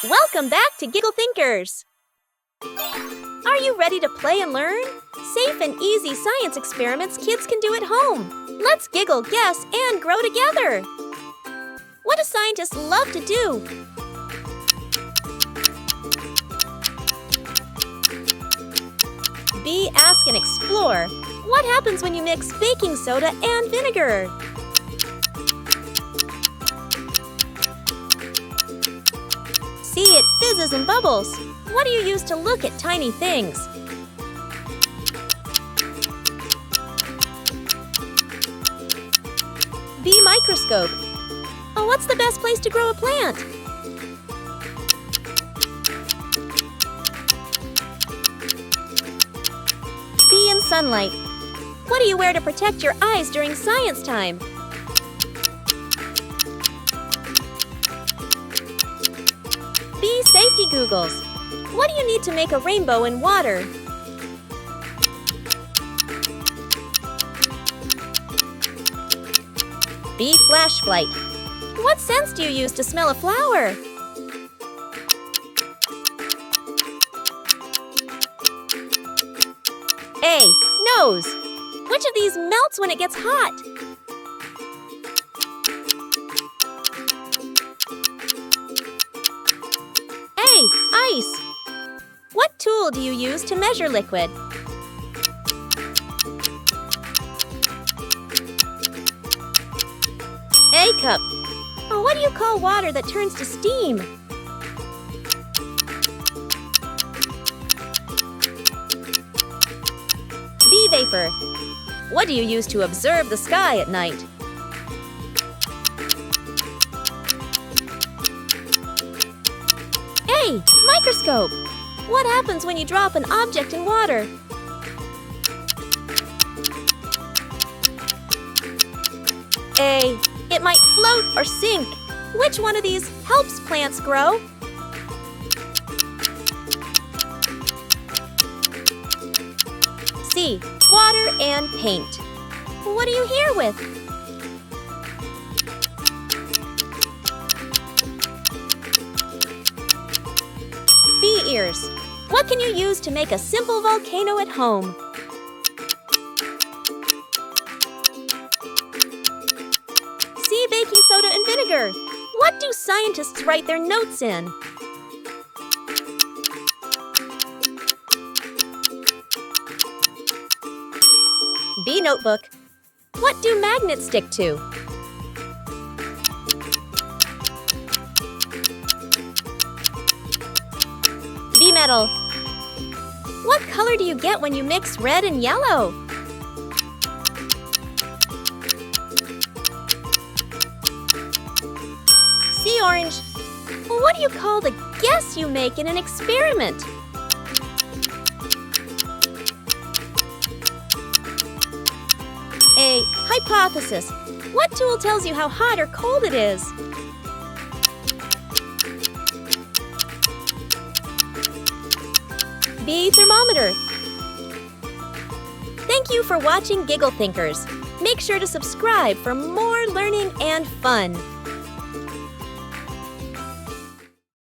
Welcome back to Giggle Thinkers! Are you ready to play and learn? Safe and easy science experiments kids can do at home. Let's giggle, guess, and grow together! What do scientists love to do? Be, ask, and explore. What happens when you mix baking soda and vinegar? See, it fizzes and bubbles. What do you use to look at tiny things? B, microscope. Oh, what's the best place to grow a plant? B, in sunlight. What do you wear to protect your eyes during science time? B, safety goggles. What do you need to make a rainbow in water? B, flashlight. What scents do you use to smell a flower? A, nose. Which of these melts when it gets hot? A, ice. What tool do you use to measure liquid? A, cup. Oh, what do you call water that turns to steam? B, vapor. What do you use to observe the sky at night? A, microscope. What happens when you drop an object in water? A, it might float or sink. Which one of these helps plants grow? C, water and paint. What are you here with? B, ears. What can you use to make a simple volcano at home? C, baking soda and vinegar. What do scientists write their notes in? B, notebook. What do magnets stick to? B, metal. What color do you get when you mix red and yellow? C, orange. What do you call the guess you make in an experiment? A, hypothesis. What tool tells you how hot or cold it is? B, thermometer. Thank you for watching Giggle Thinkers. Make sure to subscribe for more learning and fun.